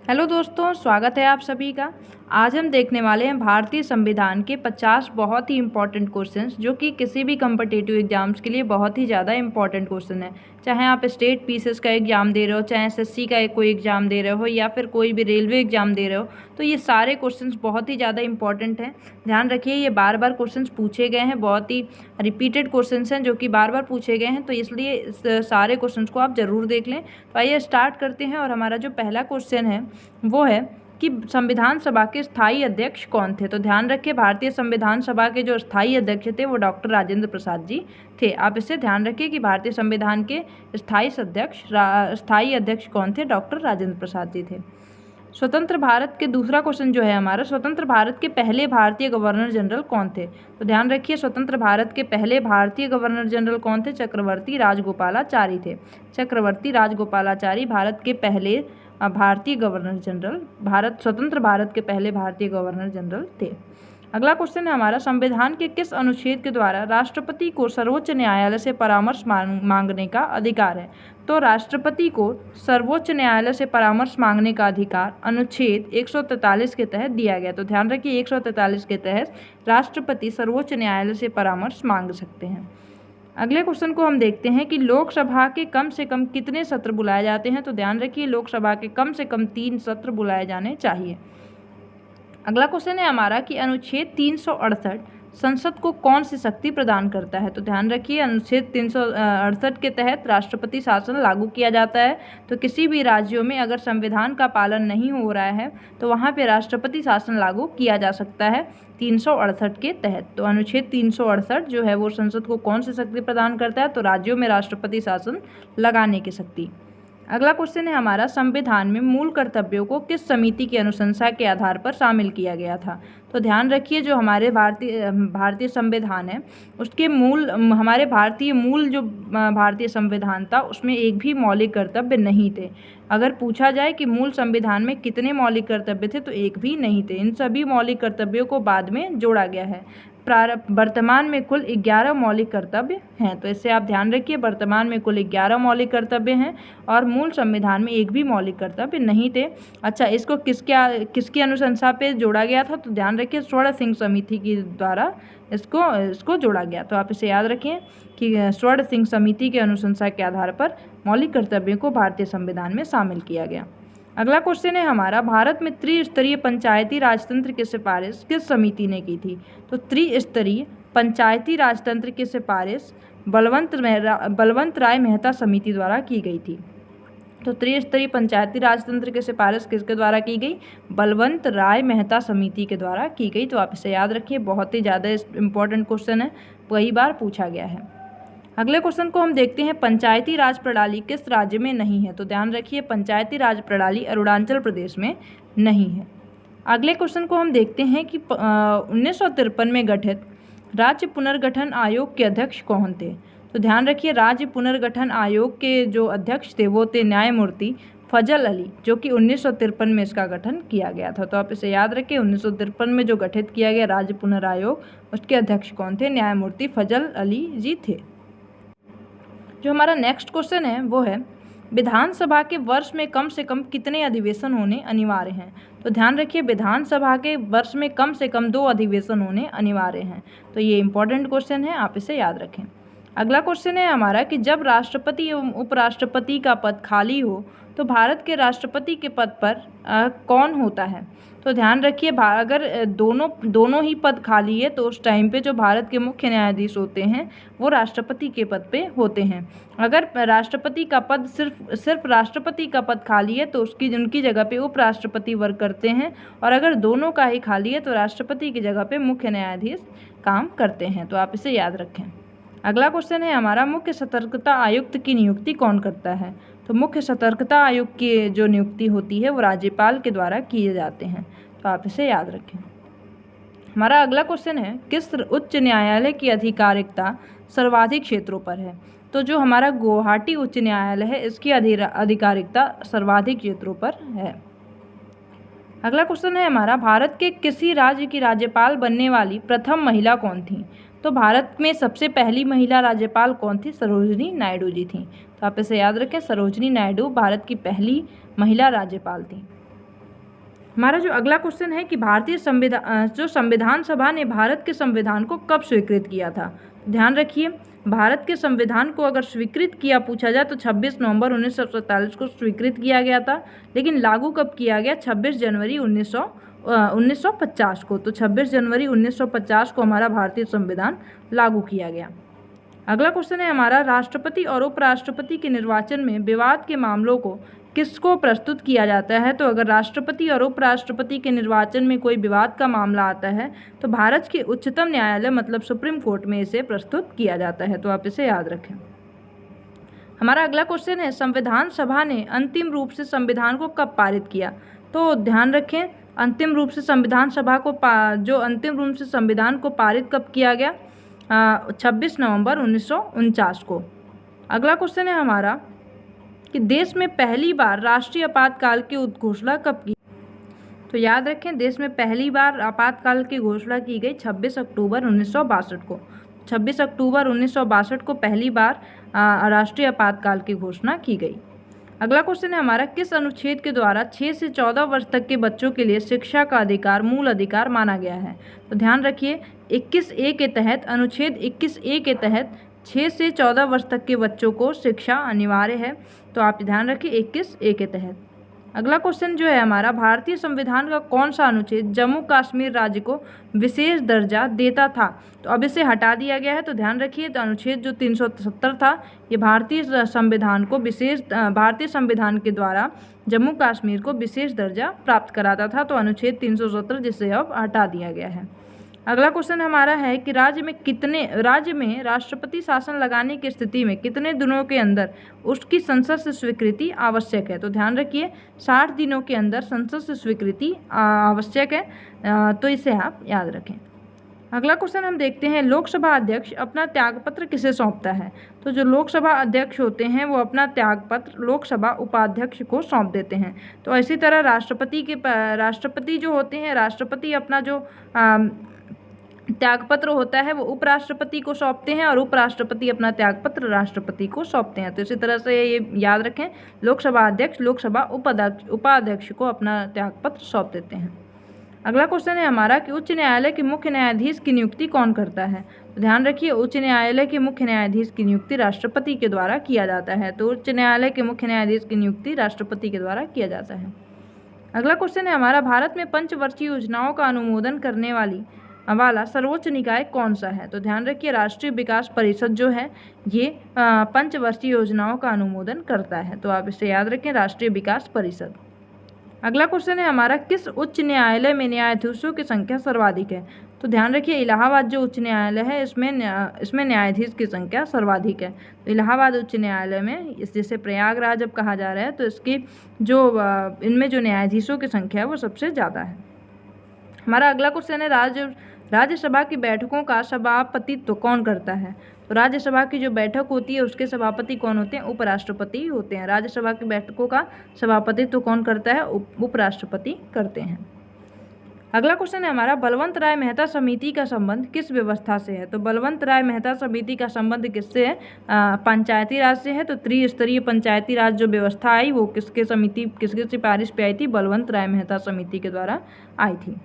Hello दोस्तों, स्वागत है आप सभी का। आज हम देखने वाले हैं भारतीय संविधान के 50 बहुत ही इंपॉर्टेंट क्वेश्चंस, जो कि किसी भी कम्पिटिटिव एग्जाम्स के लिए बहुत ही ज़्यादा इंपॉर्टेंट क्वेश्चन है। चाहे आप स्टेट पीसीएस का एग्ज़ाम दे रहे हो, चाहे एसएससी का कोई एग्ज़ाम दे रहे हो, या फिर कोई भी रेलवे एग्ज़ाम दे रहे हो, तो ये सारे क्वेश्चंस बहुत ही ज़्यादा इंपॉर्टेंट हैं। ध्यान रखिए, ये बार बार क्वेश्चंस पूछे गए हैं, बहुत ही रिपीटेड क्वेश्चंस हैं जो कि बार बार पूछे गए हैं, तो इसलिए इस सारे क्वेश्चंस को आप ज़रूर देख लें। तो आइए स्टार्ट करते हैं। और हमारा जो पहला क्वेश्चन है वो है कि संविधान सभा के स्थायी अध्यक्ष कौन थे। तो ध्यान रखिए, भारतीय संविधान सभा के जो स्थायी अध्यक्ष थे वो डॉक्टर राजेंद्र प्रसाद जी थे। आप इससे ध्यान रखिए कि भारतीय संविधान के स्थायी अध्यक्ष कौन थे, डॉक्टर राजेंद्र प्रसाद जी थे। स्वतंत्र भारत के दूसरा क्वेश्चन जो है हमारा, स्वतंत्र भारत के पहले भारतीय गवर्नर जनरल कौन थे। तो ध्यान रखिए, स्वतंत्र भारत के पहले भारतीय गवर्नर जनरल कौन थे, चक्रवर्ती राजगोपालाचारी थे। चक्रवर्ती राजगोपालाचारी भारत के पहले भारतीय गवर्नर जनरल, स्वतंत्र भारत के पहले भारतीय गवर्नर जनरल थे। अगला क्वेश्चन है हमारा, संविधान के किस अनुच्छेद के द्वारा राष्ट्रपति को सर्वोच्च न्यायालय से परामर्श मांगने का अधिकार है। तो राष्ट्रपति को सर्वोच्च न्यायालय से परामर्श मांगने का अधिकार अनुच्छेद 143 के तहत दिया गया। तो ध्यान रखिए, 143 के तहत राष्ट्रपति सर्वोच्च न्यायालय से परामर्श मांग सकते हैं। अगले क्वेश्चन को हम देखते हैं कि लोकसभा के कम से कम कितने सत्र बुलाए जाते हैं। तो ध्यान रखिए, लोकसभा के कम से कम 3 सत्र बुलाए जाने चाहिए। अगला क्वेश्चन है हमारा कि अनुच्छेद 368 संसद को कौन सी शक्ति प्रदान करता है। तो ध्यान रखिए, अनुच्छेद 368 के तहत राष्ट्रपति शासन लागू किया जाता है। तो किसी भी राज्यों में अगर संविधान का पालन नहीं हो रहा है तो वहाँ पे राष्ट्रपति शासन लागू किया जा सकता है 368 के तहत। तो अनुच्छेद 368 जो है वो संसद को कौन सी शक्ति प्रदान करता है, तो राज्यों में राष्ट्रपति शासन लगाने की शक्ति। अगला क्वेश्चन है हमारा, संविधान में मूल कर्तव्यों को किस समिति की अनुशंसा के आधार पर शामिल किया गया था। तो ध्यान रखिए, जो हमारे भारतीय संविधान है उसके हमारे भारतीय संविधान था उसमें एक भी मौलिक कर्तव्य नहीं थे। अगर पूछा जाए कि मूल संविधान में कितने मौलिक कर्तव्य थे, तो एक भी नहीं थे। इन सभी मौलिक कर्तव्यों को बाद में जोड़ा गया है। वर्तमान में कुल 11 मौलिक कर्तव्य हैं। तो इससे आप ध्यान रखिए, वर्तमान में कुल 11 मौलिक कर्तव्य हैं और मूल संविधान में एक भी मौलिक कर्तव्य नहीं थे। अच्छा, इसको किसकी अनुशंसा पे जोड़ा गया था। तो ध्यान रखिए, स्वर्ण सिंह समिति के द्वारा इसको जोड़ा गया। तो आप इसे याद रखें कि स्वर्ण सिंह समिति के अनुशंसा के आधार पर मौलिक कर्तव्यों को भारतीय संविधान में शामिल किया गया। अगला क्वेश्चन है हमारा, भारत में त्रिस्तरीय पंचायती राजतंत्र की सिफारिश किस समिति ने की थी। तो त्रिस्तरीय पंचायती राजतंत्र की सिफारिश बलवंत राय मेहता समिति द्वारा की गई थी। तो त्रिस्तरीय पंचायती राजतंत्र की सिफारिश किसके द्वारा की गई, बलवंत राय मेहता समिति के द्वारा की गई। तो आप इसे याद रखिए, बहुत ही ज़्यादा इंपॉर्टेंट क्वेश्चन है, कई बार पूछा गया है। अगले क्वेश्चन को हम देखते हैं, पंचायती राज प्रणाली किस राज्य में नहीं है। तो ध्यान रखिए, पंचायती राज प्रणाली अरुणाचल प्रदेश में नहीं है। अगले क्वेश्चन को हम देखते हैं कि 1953 में गठित राज्य पुनर्गठन आयोग के अध्यक्ष कौन थे। तो ध्यान रखिए, राज्य पुनर्गठन आयोग के जो अध्यक्ष थे वो थे न्यायमूर्ति फजल अली, जो कि 1953 में इसका गठन किया गया था। तो आप इसे याद रखें, 1953 में जो गठित किया गया राज्य पुनरायोग, उसके अध्यक्ष कौन थे, न्यायमूर्ति फजल अली जी थे। जो हमारा नेक्स्ट क्वेश्चन है वो है, विधानसभा के वर्ष में कम से कम कितने अधिवेशन होने अनिवार्य हैं। तो ध्यान रखिए, विधानसभा के वर्ष में कम से कम 2 अधिवेशन होने अनिवार्य हैं। तो ये इंपॉर्टेंट क्वेश्चन है, आप इसे याद रखें। अगला क्वेश्चन है हमारा कि जब राष्ट्रपति एवं उपराष्ट्रपति का पद खाली हो तो भारत के राष्ट्रपति के पद पर कौन होता है। तो ध्यान रखिए, अगर दोनों ही पद खाली है तो उस टाइम पे जो भारत के मुख्य न्यायाधीश होते हैं वो राष्ट्रपति के पद पे होते हैं। अगर राष्ट्रपति का पद सिर्फ राष्ट्रपति का पद खाली है तो उनकी जगह पे उपराष्ट्रपति वर्क करते हैं, और अगर दोनों का ही खाली है तो राष्ट्रपति की जगह पे मुख्य न्यायाधीश काम करते हैं। तो आप इसे याद रखें। अगला क्वेश्चन है हमारा, मुख्य सतर्कता आयुक्त की नियुक्ति कौन करता है। तो मुख्य सतर्कता आयुक्त की जो नियुक्ति होती है वो राज्यपाल के द्वारा किए जाते हैं। तो आप इसे याद रखें। हमारा अगला क्वेश्चन है, किस उच्च न्यायालय की आधिकारिकता सर्वाधिक क्षेत्रों पर है। तो जो हमारा गुवाहाटी उच्च न्यायालय है इसकी आधिकारिकता सर्वाधिक क्षेत्रों पर है। अगला क्वेश्चन है हमारा, भारत के किसी राज्य की राज्यपाल बनने वाली प्रथम महिला कौन थी। तो भारत में सबसे पहली महिला राज्यपाल कौन थी, सरोजिनी नायडू जी थी। तो आप इसे याद रखें, सरोजिनी नायडू भारत की पहली महिला राज्यपाल थी। हमारा जो अगला क्वेश्चन है कि भारतीय संविधान सभा ने भारत के संविधान को कब स्वीकृत किया था। ध्यान रखिए, भारत के संविधान को अगर स्वीकृत किया पूछा जाए तो 26 नवंबर 1947 को स्वीकृत किया गया था, लेकिन लागू कब किया गया, 26 जनवरी 1950 को। तो 26 जनवरी 1950 को हमारा भारतीय संविधान लागू किया गया। अगला क्वेश्चन है हमारा, राष्ट्रपति और उपराष्ट्रपति के निर्वाचन में विवाद के मामलों को किसको प्रस्तुत किया जाता है। तो अगर राष्ट्रपति और उपराष्ट्रपति के निर्वाचन में कोई विवाद का मामला आता है तो भारत के उच्चतम न्यायालय मतलब सुप्रीम कोर्ट में इसे प्रस्तुत किया जाता है। तो आप इसे याद रखें। हमारा अगला क्वेश्चन है, संविधान सभा ने अंतिम रूप से संविधान को कब पारित किया। तो ध्यान रखें, अंतिम रूप से संविधान सभा को जो अंतिम रूप से संविधान को पारित कब किया गया, 26 नवंबर 1949 को। अगला क्वेश्चन है हमारा कि देश में पहली बार राष्ट्रीय आपातकाल की उद्घोषणा कब की। तो याद रखें, देश में पहली बार आपातकाल की घोषणा की गई 26 अक्टूबर 1962 को। 26 अक्टूबर 1962 को पहली बार राष्ट्रीय आपातकाल की घोषणा की गई। अगला क्वेश्चन है हमारा, किस अनुच्छेद के द्वारा 6 से 14 वर्ष तक के बच्चों के लिए शिक्षा का अधिकार मूल अधिकार माना गया है। तो ध्यान रखिए, 21A के तहत, अनुच्छेद 21A के तहत 6 से 14 वर्ष तक के बच्चों को शिक्षा अनिवार्य है। तो आप ध्यान रखिए 21A के तहत। अगला क्वेश्चन जो है हमारा, भारतीय संविधान का कौन सा अनुच्छेद जम्मू कश्मीर राज्य को विशेष दर्जा देता था। तो अब इसे हटा दिया गया है। तो ध्यान रखिए, तो अनुच्छेद जो 370 था ये भारतीय संविधान के द्वारा जम्मू कश्मीर को विशेष दर्जा प्राप्त कराता था। तो अनुच्छेद 370 जिसे अब हटा दिया गया है। अगला क्वेश्चन हमारा है कि राज्य में राष्ट्रपति शासन लगाने की स्थिति में कितने दिनों के अंदर उसकी संसद से स्वीकृति आवश्यक है। तो ध्यान रखिए, 60 दिनों के अंदर संसद से स्वीकृति आवश्यक है। तो इसे आप याद रखें। अगला क्वेश्चन हम देखते हैं, लोकसभा अध्यक्ष अपना त्यागपत्र किसे सौंपता है। तो जो लोकसभा अध्यक्ष होते हैं वो अपना त्यागपत्र लोकसभा उपाध्यक्ष को सौंप देते हैं। तो इसी तरह राष्ट्रपति जो होते हैं, राष्ट्रपति अपना जो त्यागपत्र होता है वो उपराष्ट्रपति को सौंपते हैं और उपराष्ट्रपति अपना त्यागपत्र राष्ट्रपति को सौंपते हैं। तो इसी तरह से ये याद रखें, लोकसभा अध्यक्ष लोकसभा उपाध्यक्ष को अपना त्यागपत्र सौंप देते हैं। अगला क्वेश्चन है हमारा कि उच्च न्यायालय के मुख्य न्यायाधीश की नियुक्ति कौन करता है। तो ध्यान रखिए, उच्च न्यायालय के मुख्य न्यायाधीश की नियुक्ति राष्ट्रपति के द्वारा किया जाता है। तो उच्च न्यायालय के मुख्य न्यायाधीश की नियुक्ति राष्ट्रपति के द्वारा किया जाता है। अगला क्वेश्चन है हमारा, भारत में पंचवर्षीय योजनाओं का अनुमोदन करने वाला सर्वोच्च निकाय कौन सा है। तो ध्यान रखिए, राष्ट्रीय विकास परिषद जो है ये पंचवर्षीय योजनाओं का अनुमोदन करता है। तो आप इसे याद रखें, राष्ट्रीय विकास परिषद। अगला क्वेश्चन है हमारा, किस उच्च न्यायालय में न्यायाधीशों की संख्या सर्वाधिक है। तो ध्यान रखिए, इलाहाबाद जो उच्च न्यायालय है इसमें न्यायाधीश की संख्या सर्वाधिक है। तो इलाहाबाद उच्च न्यायालय में, जिसे प्रयागराज अब कहा जा रहा है, तो इसकी इनमें जो न्यायाधीशों की संख्या है वो सबसे ज़्यादा है। हमारा अगला क्वेश्चन है, राज्यसभा की बैठकों का सभापतित्व कौन करता है। तो राज्यसभा की जो बैठक होती है उसके सभापति कौन होते हैं, उपराष्ट्रपति होते हैं। राज्यसभा की बैठकों का सभापतित्व कौन करता है, उपराष्ट्रपति करते हैं। अगला क्वेश्चन है हमारा, बलवंत राय मेहता समिति का संबंध किस व्यवस्था से है। तो बलवंत राय मेहता समिति का संबंध किससे है, पंचायती राज से है। तो त्रिस्तरीय पंचायती राज जो व्यवस्था आई वो किसके सिफारिश पे आई थी, बलवंत राय मेहता समिति के द्वारा आई थी।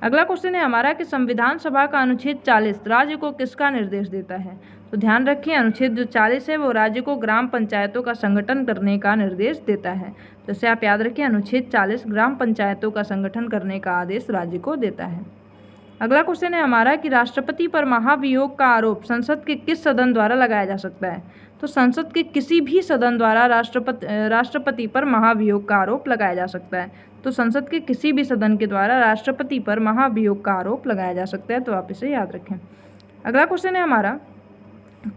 अगला क्वेश्चन है हमारा कि संविधान सभा का अनुच्छेद 40 राज्य को किसका निर्देश देता है। तो ध्यान रखिए, अनुच्छेद जो 40 है वो राज्य को ग्राम पंचायतों का संगठन करने का निर्देश देता है। तो इसे आप याद रखिए, अनुच्छेद 40 ग्राम पंचायतों का संगठन करने का आदेश राज्य को देता है। अगला क्वेश्चन है हमारा कि राष्ट्रपति पर महाभियोग का आरोप संसद के किस सदन द्वारा लगाया जा सकता है। तो संसद के किसी भी सदन द्वारा राष्ट्रपति पर महाभियोग का आरोप लगाया जा सकता है। तो संसद के किसी भी सदन के द्वारा राष्ट्रपति पर महाभियोग का आरोप लगाया जा सकता है। तो आप इसे याद रखें। अगला क्वेश्चन है हमारा,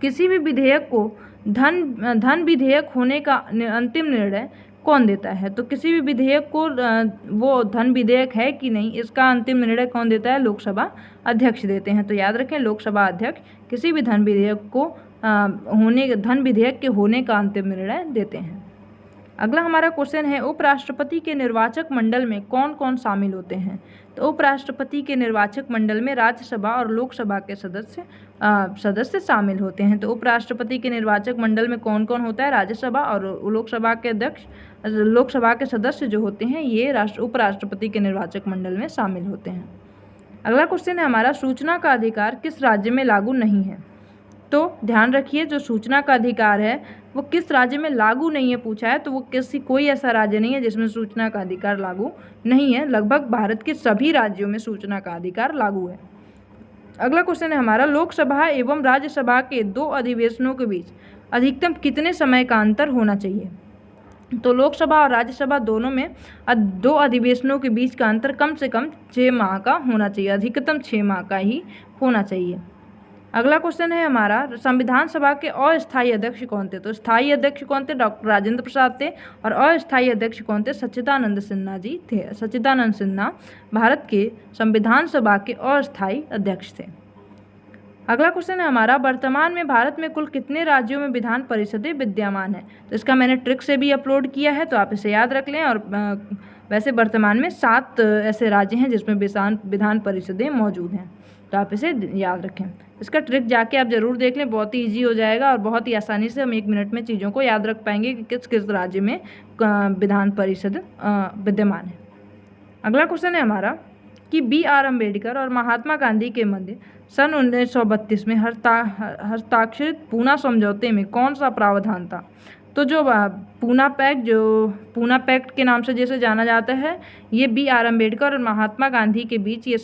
किसी भी विधेयक को धन विधेयक होने का अंतिम निर्णय कौन देता है। तो किसी भी विधेयक को वो धन विधेयक है कि नहीं इसका अंतिम निर्णय कौन देता है, लोकसभा अध्यक्ष देते हैं। तो याद रखें, लोकसभा अध्यक्ष किसी भी धन विधेयक के होने का अंतिम निर्णय देते हैं। अगला हमारा क्वेश्चन है, उपराष्ट्रपति के निर्वाचक मंडल में कौन कौन शामिल होते हैं? तो उपराष्ट्रपति के निर्वाचक मंडल में राज्यसभा और लोकसभा के सदस्य शामिल होते हैं। तो उपराष्ट्रपति के निर्वाचक मंडल में कौन कौन होता है? राज्यसभा और लोकसभा के सदस्य जो होते हैं ये उपराष्ट्रपति के निर्वाचक मंडल में शामिल होते हैं। अगला क्वेश्चन है हमारा, सूचना का अधिकार किस राज्य में लागू नहीं है? तो ध्यान रखिए, जो सूचना का अधिकार है वो किस राज्य में लागू नहीं है पूछा है, तो वो कोई ऐसा राज्य नहीं है जिसमें सूचना का अधिकार लागू नहीं है। लगभग भारत के सभी राज्यों में सूचना का अधिकार लागू है। अगला क्वेश्चन है हमारा, लोकसभा एवं राज्यसभा के 2 अधिवेशनों के बीच अधिकतम कितने समय का अंतर होना चाहिए? तो लोकसभा और राज्यसभा दोनों में 2 अधिवेशनों के बीच का अंतर कम से कम 6 माह का होना चाहिए, अधिकतम 6 माह का ही होना चाहिए। अगला क्वेश्चन है हमारा, संविधान सभा के अस्थायी अध्यक्ष कौन थे? तो स्थायी अध्यक्ष कौन थे? डॉक्टर राजेंद्र प्रसाद थे। और अस्थायी अध्यक्ष कौन थे? सच्चिदानंद सिन्हा जी थे। सच्चिदानंद सिन्हा भारत के संविधान सभा के अस्थायी अध्यक्ष थे। अगला क्वेश्चन है हमारा, वर्तमान में भारत में कुल कितने राज्यों में विधान परिषदें विद्यमान है? तो इसका मैंने ट्रिक से भी अपलोड किया है, तो आप इसे याद रख लें। और वैसे वर्तमान में 7 ऐसे राज्य हैं जिसमें विधान परिषदें मौजूद हैं, तो आप इसे याद रखें। इसका ट्रिक जाके आप ज़रूर देख लें, बहुत ही ईजी हो जाएगा और बहुत ही आसानी से हम 1 मिनट में चीज़ों को याद रख पाएंगे कि किस किस राज्य में विधान परिषद विद्यमान है। अगला क्वेश्चन है हमारा कि B.R. अम्बेडकर और महात्मा गांधी के मध्य सन 1932 में हस्ताक्षरित पूना समझौते में कौन सा प्रावधान था? तो जो पूना पैक्ट के नाम से जैसे जाना जाता है, ये B.R. अम्बेडकर और महात्मा गांधी के बीच ये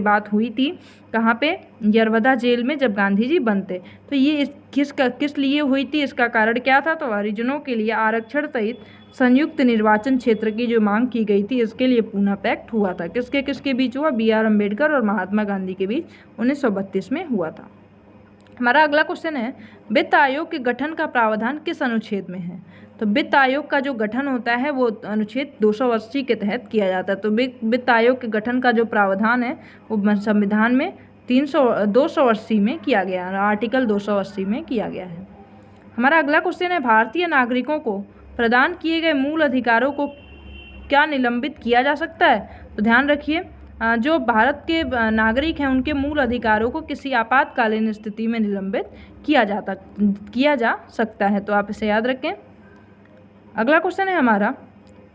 बात हुई थी। कहाँ पे? यरवदा जेल में, जब गांधी जी बनते। तो ये किस लिए हुई थी, इसका कारण क्या था? तो हरिजनों के लिए आरक्षण सहित संयुक्त निर्वाचन क्षेत्र की जो मांग की गई थी, इसके लिए पूना पैक्ट हुआ था। किसके बीच हुआ? B.R. अम्बेडकर और महात्मा गांधी के बीच 1932 में हुआ था। हमारा अगला क्वेश्चन है, वित्त आयोग के गठन का प्रावधान किस अनुच्छेद में है? तो वित्त आयोग का जो गठन होता है वो अनुच्छेद 280 के तहत किया जाता है। तो वित्त आयोग के गठन का जो प्रावधान है वो संविधान में 280 में किया गया है, आर्टिकल 280 में किया गया है। हमारा अगला क्वेश्चन है, भारतीय नागरिकों को प्रदान किए गए मूल अधिकारों को क्या निलंबित किया जा सकता है? तो ध्यान रखिए, जो भारत के नागरिक हैं उनके मूल अधिकारों को किसी आपातकालीन स्थिति में निलंबित किया जा सकता है, तो आप इसे याद रखें। अगला क्वेश्चन है हमारा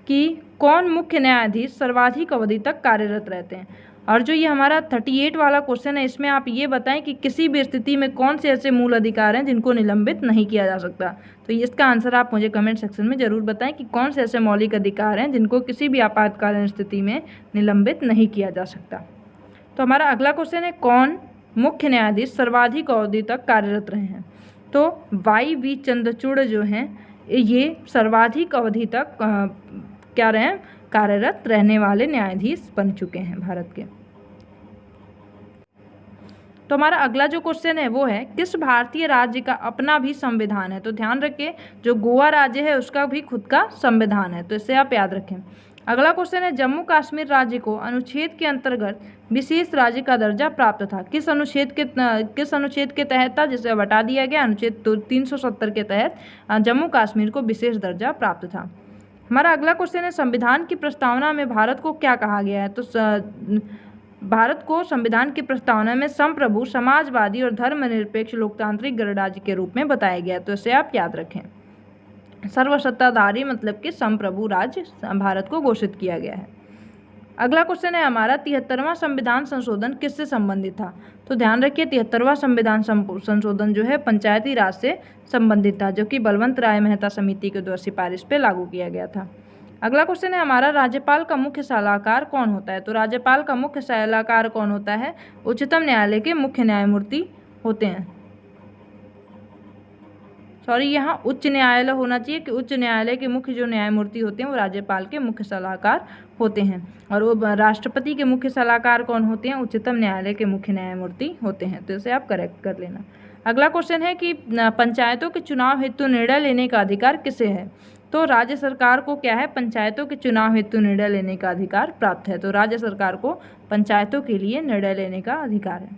कि कौन मुख्य न्यायाधीश सर्वाधिक अवधि तक कार्यरत रहते हैं? और जो ये हमारा 38 वाला क्वेश्चन है, इसमें आप ये बताएं कि किसी भी स्थिति में कौन से ऐसे मूल अधिकार हैं जिनको निलंबित नहीं किया जा सकता। तो इसका आंसर आप मुझे कमेंट सेक्शन में ज़रूर बताएं कि कौन से ऐसे मौलिक अधिकार हैं जिनको किसी भी आपातकालीन स्थिति में निलंबित नहीं किया जा सकता। तो हमारा अगला क्वेश्चन है, कौन मुख्य न्यायाधीश सर्वाधिक अवधि तक कार्यरत रहे हैं? तो Y.V. चंद्रचूड़ जो हैं ये सर्वाधिक अवधि तक कार्यरत रहने वाले न्यायाधीश बन चुके हैं भारत के। तो हमारा अगला जो क्वेश्चन है वो है, किस भारतीय राज्य का अपना भी संविधान है? तो ध्यान रखिए, जो गोवा राज्य है उसका भी खुद का संविधान है, तो इसे आप याद रखें। अगला क्वेश्चन है, जम्मू कश्मीर राज्य को अनुच्छेद के अंतर्गत विशेष राज्य का दर्जा प्राप्त था? किस अनुच्छेद के तहत था, जिसे हटा दिया गया? अनुच्छेद 370 के तहत जम्मू कश्मीर को विशेष दर्जा प्राप्त था। हमारा अगला क्वेश्चन है, संविधान की प्रस्तावना में भारत को क्या कहा गया है? तो भारत को संविधान की प्रस्तावना में संप्रभु, समाजवादी और धर्मनिरपेक्ष लोकतांत्रिक गणराज्य के रूप में बताया गया, तो इसे आप याद रखें। सर्वसत्ताधारी मतलब कि संप्रभु राज्य भारत को घोषित किया गया है। अगला क्वेश्चन है हमारा, 73वां संविधान संशोधन किससे संबंधित था? तो ध्यान रखिए, 73वां संविधान संशोधन जो है पंचायती राज से संबंधित था, जो कि बलवंत राय मेहता समिति के द्वारा सिफारिश पे लागू किया गया था। अगला क्वेश्चन है हमारा, राज्यपाल का मुख्य सलाहकार कौन होता है? तो राज्यपाल का मुख्य सलाहकार कौन होता है? उच्चतम न्यायालय के मुख्य न्यायमूर्ति होते हैं। सॉरी, यहाँ उच्च न्यायालय होना चाहिए कि उच्च न्यायालय के मुख्य जो न्यायमूर्ति होते हैं वो राज्यपाल के मुख्य सलाहकार होते हैं, और वो राष्ट्रपति के मुख्य सलाहकार कौन होते हैं? उच्चतम न्यायालय के मुख्य न्यायमूर्ति होते हैं, तो इसे आप करेक्ट कर लेना। अगला क्वेश्चन है कि पंचायतों के चुनाव हेतु निर्णय लेने का अधिकार किसे है? तो राज्य सरकार को क्या है? पंचायतों के चुनाव हेतु निर्णय लेने का अधिकार प्राप्त है, तो राज्य सरकार को पंचायतों के लिए निर्णय लेने का अधिकार है।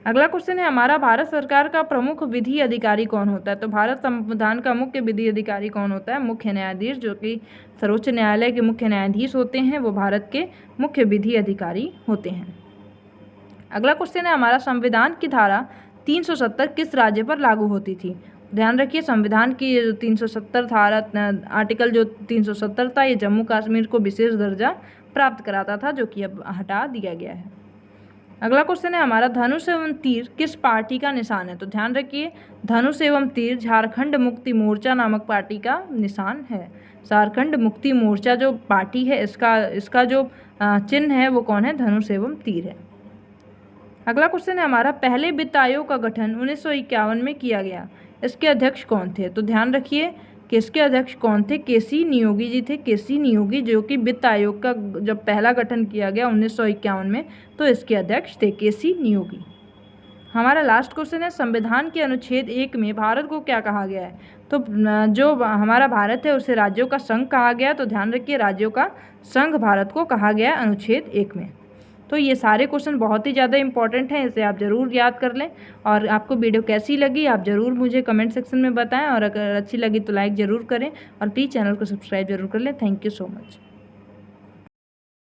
अगला क्वेश्चन है हमारा, भारत सरकार का प्रमुख विधि अधिकारी कौन होता है? तो भारत संविधान का मुख्य विधि अधिकारी कौन होता है? मुख्य न्यायाधीश, जो कि सर्वोच्च न्यायालय के मुख्य न्यायाधीश होते हैं, वो भारत के मुख्य विधि अधिकारी होते हैं। अगला क्वेश्चन है हमारा, संविधान की धारा 370 किस राज्य पर लागू होती थी? ध्यान रखिए, संविधान की 370 धारा आर्टिकल जो 370 था, ये जम्मू कश्मीर को विशेष दर्जा प्राप्त कराता था, जो कि अब हटा दिया गया है। अगला क्वेश्चन है हमारा, धनुष एवं तीर किस पार्टी का निशान है? तो ध्यान रखिए, धनुष एवं तीर झारखंड मुक्ति मोर्चा नामक पार्टी का निशान है। झारखंड मुक्ति मोर्चा जो पार्टी है, इसका जो चिन्ह है वो कौन है? धनुष एवं तीर है। अगला क्वेश्चन है हमारा, पहले वित्त आयोग का गठन 1951 में किया गया, इसके अध्यक्ष कौन थे? तो ध्यान रखिए कि इसके अध्यक्ष कौन थे? केसी नियोगी जी थे। केसी नियोगी, जो कि वित्त आयोग का जब पहला गठन किया गया 1951 में, तो इसके अध्यक्ष थे केसी नियोगी। हमारा लास्ट क्वेश्चन है, संविधान के अनुच्छेद 1 में भारत को क्या कहा गया है? तो जो हमारा भारत है उसे राज्यों का संघ कहा गया। तो ध्यान रखिए, राज्यों का संघ भारत को कहा गया अनुच्छेद 1 में। तो ये सारे क्वेश्चन बहुत ही ज़्यादा इंपॉर्टेंट हैं, इसे आप ज़रूर याद कर लें। और आपको वीडियो कैसी लगी आप ज़रूर मुझे कमेंट सेक्शन में बताएं, और अगर अच्छी लगी तो लाइक ज़रूर करें, और प्लीज़ चैनल को सब्सक्राइब जरूर कर लें। Thank you so much.